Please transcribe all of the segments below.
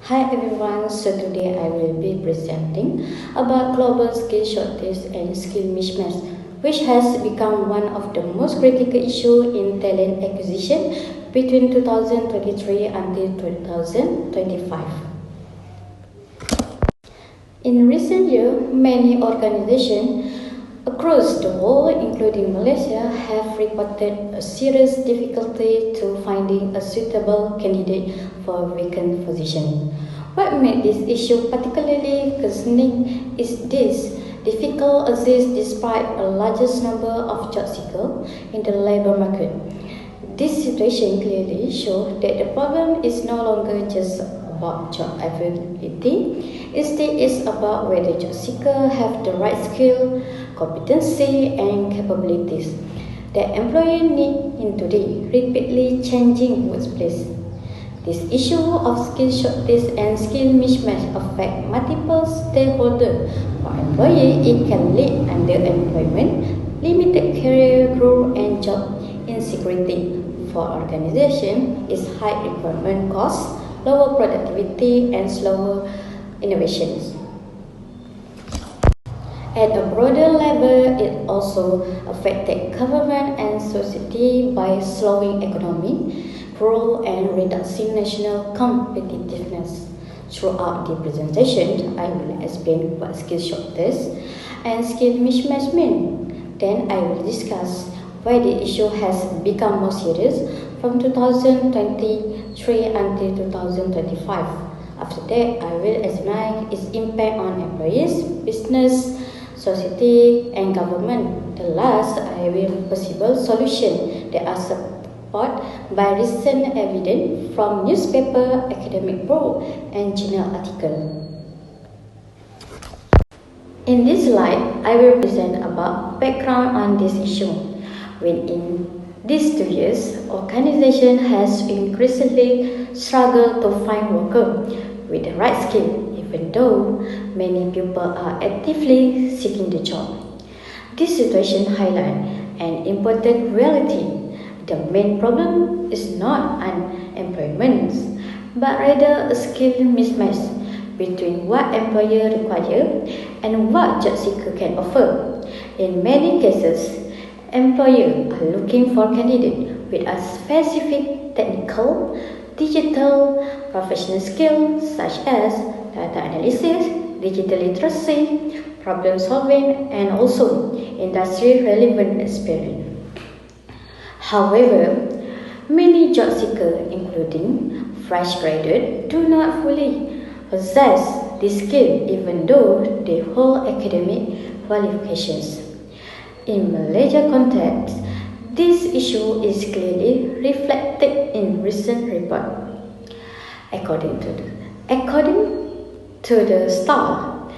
Hi everyone, so today I will be presenting about global skill shortage and skill mismatch, which has become one of the most critical issues in talent acquisition between 2023 until 2025. In recent years, many organizations across the world, including Malaysia, have reported a serious difficulty to finding a suitable candidate for vacant position. What made this issue particularly concerning is this difficult exists despite a largest number of job seekers in the labor market. This situation clearly shows that the problem is no longer just about job availability. Instead, it's about whether job seekers have the right skill, competency, and capabilities that employers need in today's rapidly changing workplace. This issue of skill shortage and skill mismatch affect multiple stakeholders. For employees, it can lead underemployment, limited career growth, and job insecurity. For organizations, its high recruitment costs, lower productivity, and slower innovations. At a broader level, it also affected government and society by slowing economic growth and reducing national competitiveness. Throughout the presentation, I will explain what skill shortage and skill mismatch mean. Then I will discuss why the issue has become more serious from 2023 until 2025. After that, I will examine its impact on employees, business, society, and government. The last, I will possible solutions that are supported by recent evidence from newspaper, academic book, and journal articles. In this slide, I will present about background on this issue. Within these 2 years, organization has increasingly struggled to find workers with the right skill, even though many people are actively seeking the job. This situation highlights an important reality. The main problem is not unemployment, but rather a skill mismatch between what employer require and what job seeker can offer. In many cases, employers are looking for candidates with a specific technical, digital, professional skills such as data analysis, digital literacy, problem solving, and also industry relevant experience. However, many job seekers, including fresh graduates, do not fully possess this skill even though they hold academic qualifications. In Malaysia context, this issue is clearly reflected in recent report. According to the STAR,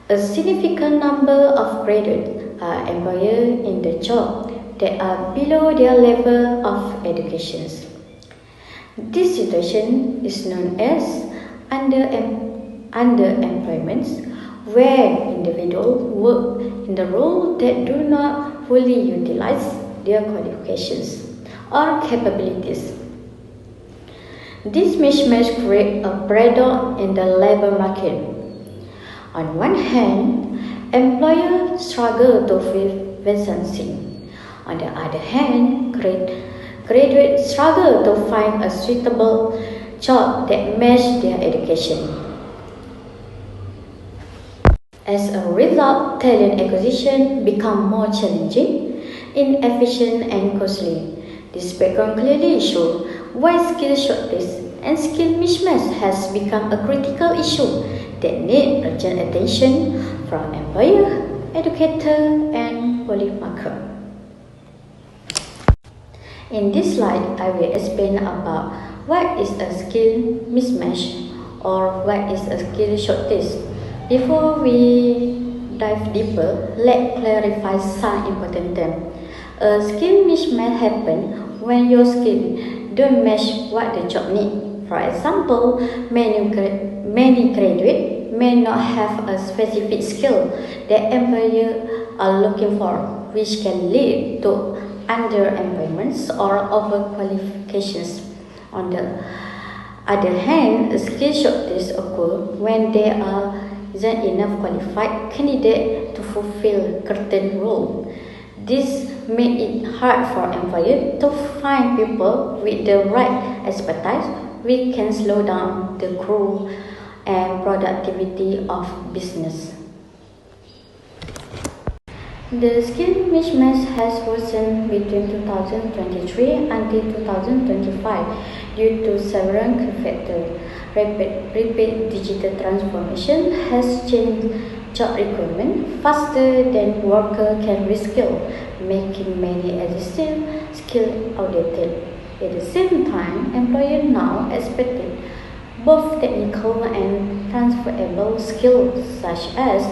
a significant number of graduates are employed in the job that are below their level of education. This situation is known as underemployment, where individuals work in the role that do not fully utilize their qualifications or capabilities. This mismatch creates a paradox in the labor market. On one hand, employers struggle to fill vacancies. On the other hand, graduates struggle to find a suitable job that matches their education. As a result, talent acquisition becomes more challenging, inefficient, and costly. This background clearly shows why skill shortage and skill mismatch has become a critical issue that needs urgent attention from employers, educators, and policymakers. In this slide, I will explain about what is a skill mismatch or what is a skill shortage. Before we dive deeper, let's clarify some important terms. A skill mismatch happens when your skill don't match what the job needs. For example, many graduates may not have a specific skill that employers are looking for, which can lead to underemployment or overqualifications. On the Other hand, a skill shortage occurs when there are isn't enough qualified candidates to fulfill certain roles. This makes it hard for employers to find people with the right expertise, which can slow down the growth and productivity of business. The skill mismatch has worsened between 2023 until 2025 due to several factors. Rapid digital transformation has changed job requirements faster than workers can reskill, making many existing skills outdated. At the same time, employers now expect both technical and transferable skills such as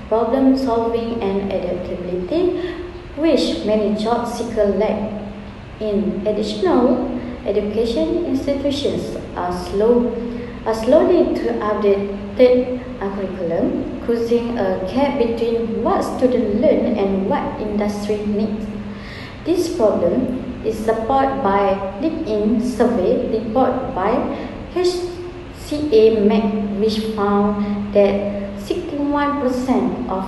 problem solving and adaptability, which many job seekers lack. In addition, education institutions are slowly to update curriculum, causing a gap between what students learn and what industry needs. This problem is supported by LinkedIn survey report by HCA Mac, which found that 61% of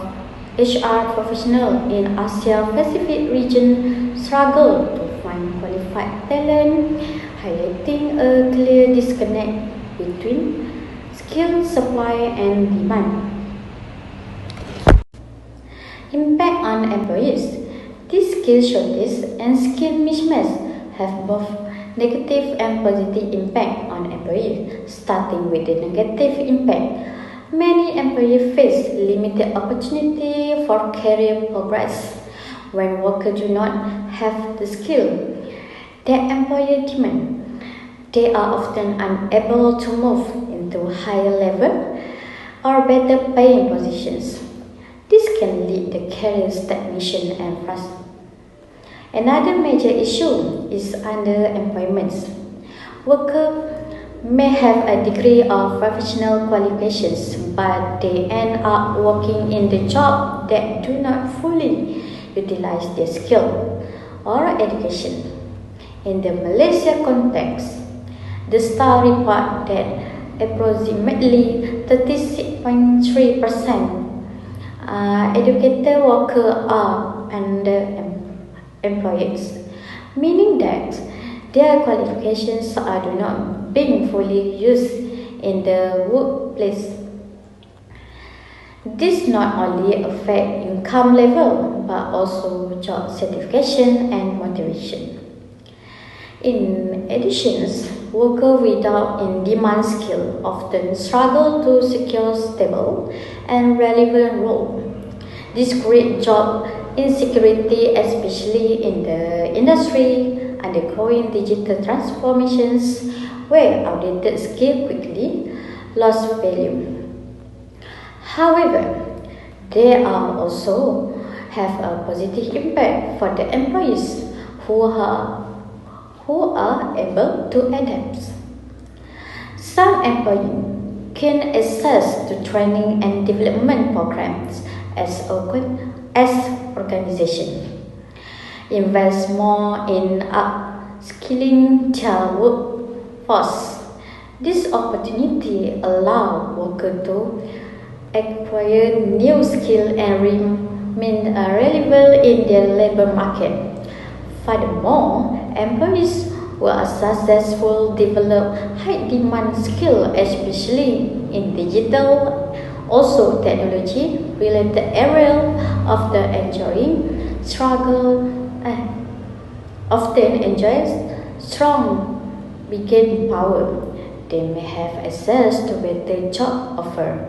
HR professionals in Asia Pacific region struggle to find qualified talent, highlighting a clear disconnect between skill supply and demand. Impact on employees. This skill shortage and skill mismatch have both negative and positive impact on employees. Starting with the negative impact, many employees face limited opportunity for career progress when workers do not have the skill that employer demand. They are often unable to move into higher level or better paying positions. This can lead to career stagnation and frustration. Another major issue is underemployment. Workers may have a degree of professional qualifications, but they end up working in the job that do not fully utilize their skill or education. In the Malaysia context, the STAR report that approximately 36.3% educated workers are underemployed, meaning that their qualifications are not being fully used in the workplace. This not only affects income level but also job satisfaction and motivation. In addition, workers without in-demand skill often struggle to secure stable and relevant roles. This creates job insecurity, especially in the industry undergoing digital transformations, where outdated skills quickly lose value. However, they are also have a positive impact for the employees who are able to adapt. Some employees can access to training and development programs as organizations invest more in upskilling their workforce. This opportunity allows workers to acquire new skills and remain relevant in their labor market. Furthermore, employees who are successful develop high-demand skills, especially in digital, also technology-related areas of the often enjoy strong bargaining power. They may have access to better job offer,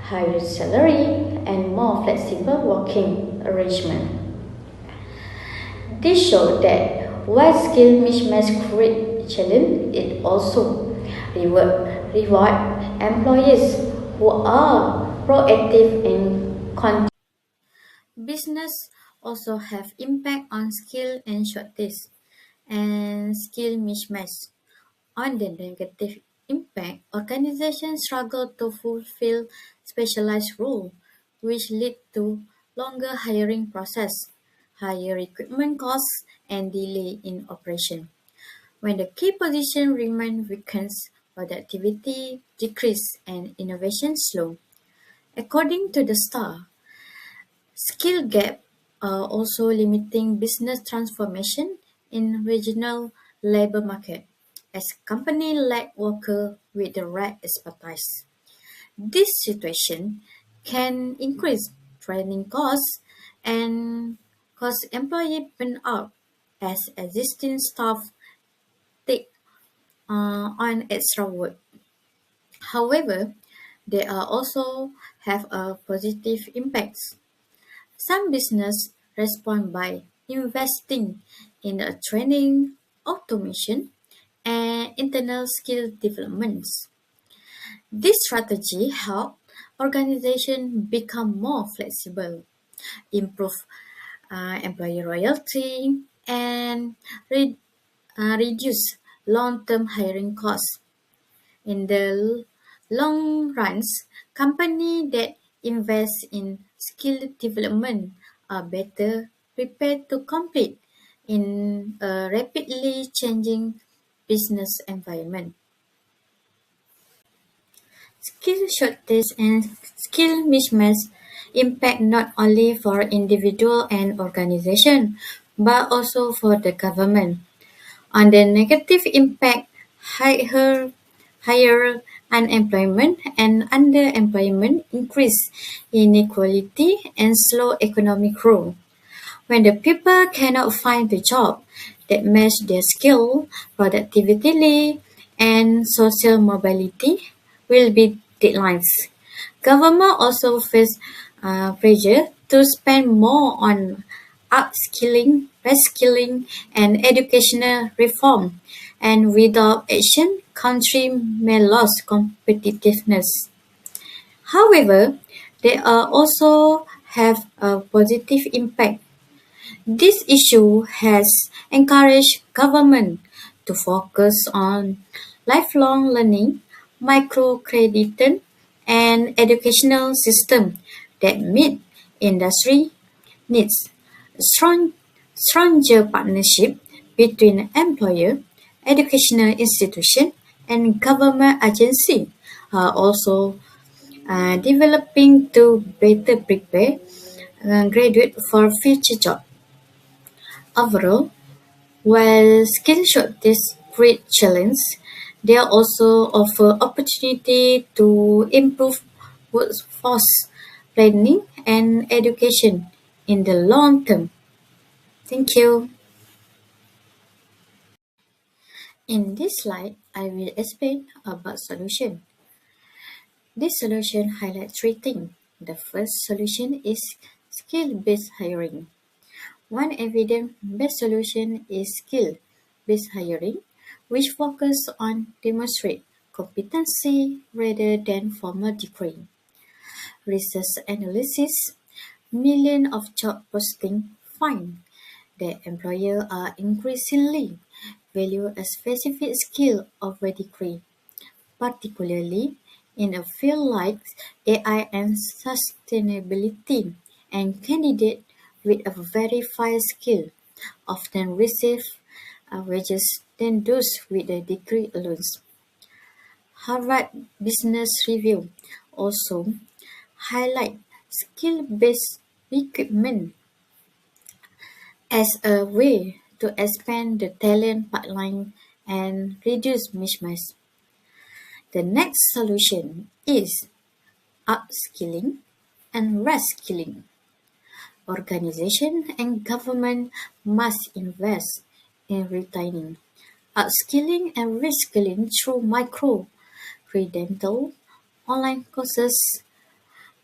higher salary, and more flexible working arrangement. This shows that while skill mismatch creates challenge, it also reward employees who are proactive in content. Business also have impact on skill and shortage and skill mismatch. On the negative impact, organizations struggle to fulfill specialized roles, which lead to longer hiring process, higher recruitment costs, and delay in operation. When the key position remain vacant, productivity decrease and innovation slow. According to the Star, skill gap are also limiting business transformation in regional labor market as companies lack workers with the right expertise. This situation can increase training costs and cause employee burnout as existing staff take on extra work. However, they are also have a positive impacts. Some business respond by investing in a training, automation, and internal skill developments. This strategy help organization become more flexible, improve employee loyalty, and reduce long-term hiring costs. In the long runs, companies that invest in skill development are better prepared to compete in a rapidly changing business environment. Skill shortage and skill mismatch impact not only for individual and organization, but also for the government. On the negative impact, higher, higher unemployment and underemployment increase inequality and slow economic growth. When the people cannot find the job that match their skill, productivity, and social mobility will be declines. Government also face pressure to spend more on upskilling, reskilling, and educational reform, and without action, country may lose competitiveness. However, they are also have a positive impact. This issue has encouraged government to focus on lifelong learning, microcrediting, and educational system that meet industry needs. Strong, stronger partnership between employer, educational institution, and government agency are also developing to better prepare graduate for future jobs. Overall, while skill shortages create challenge, they also offer opportunity to improve workforce planning and education in the long term. Thank you. In this slide, I will explain about solution. This solution highlights three things. The first solution is skill-based hiring. One evidence-based solution is skill-based hiring, which focuses on demonstrate competency rather than formal degree. Research analysis, millions of job postings find that employers are increasingly value a specific skill over degree, particularly in a field like AI and sustainability, and candidates with a verified skill often receive wages than those with a degree alone. Harvard Business Review also highlight skill-based recruitment as a way to expand the talent pipeline and reduce mismatch. The next solution is upskilling and reskilling. Organizations and government must invest in retaining, upskilling and reskilling through micro-credential, online courses,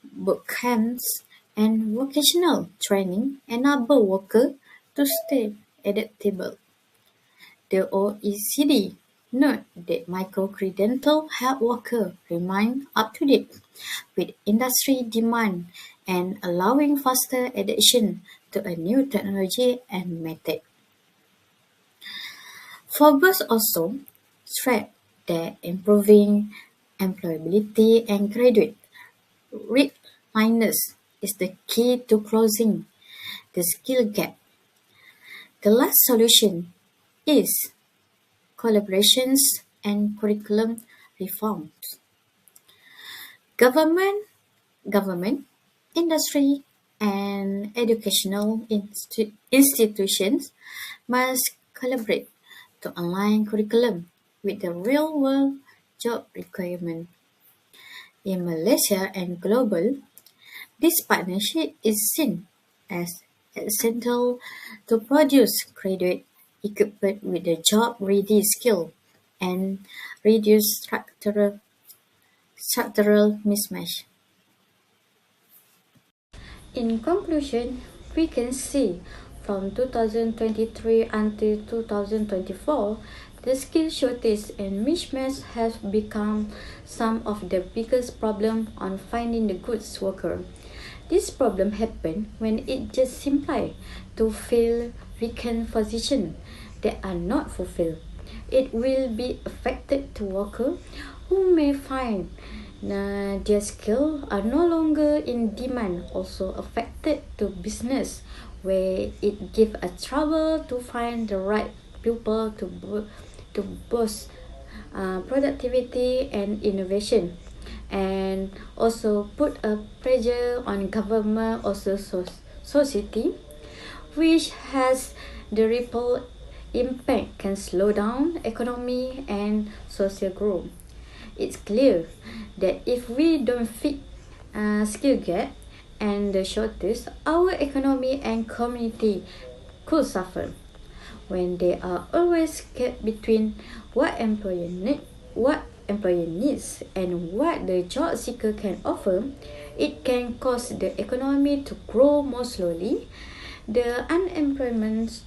boot camps, and vocational training enable workers to stay adaptable. The OECD note that micro-credentials help workers remain up-to-date with industry demand and allowing faster adaptation to a new technology and method. Forbes also stressed that improving employability and graduate readiness is the key to closing the skill gap. The last solution is collaborations and curriculum reforms. Government, government, industry, and educational institutions must collaborate to align curriculum with the real-world job requirement. In Malaysia and global, this partnership is seen as essential to produce graduate equipped with the job-ready skill and reduce structural mismatch. In conclusion, we can see from 2023 until 2024, the skill shortage and mismatch have become some of the biggest problems on finding the goods worker. This problem happens when it just simply to fill vacant positions that are not fulfilled. It will be affected to workers who may find their skills are no longer in demand, also affected to business where it gives a trouble to find the right people to boost productivity and innovation, and also put a pressure on government, also society, which has the ripple impact can slow down economy and social growth. It's clear that if we don't fit skill gap and the shortage, our economy and community could suffer. When there are always gap between what employer needs and what the job seeker can offer, it can cause the economy to grow more slowly, the unemployment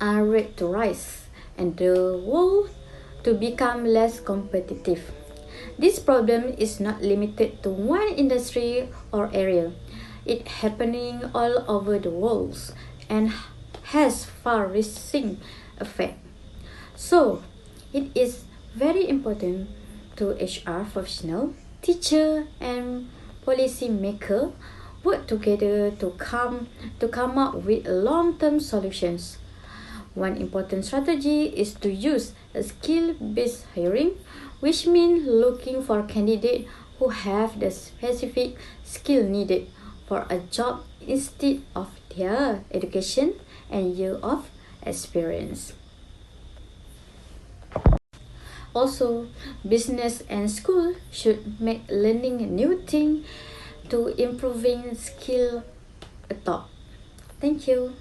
rate to rise, and the world to become less competitive. This problem is not limited to one industry or area. It's happening all over the world and has far-reaching effect. So, it is very important to HR professional, teacher, and policymaker work together to come up with long-term solutions. One important strategy is to use a skill-based hiring, which means looking for candidates who have the specific skill needed for a job instead of their education and year of experience. Also, business and school should make learning new thing to improving skill a top. Thank you.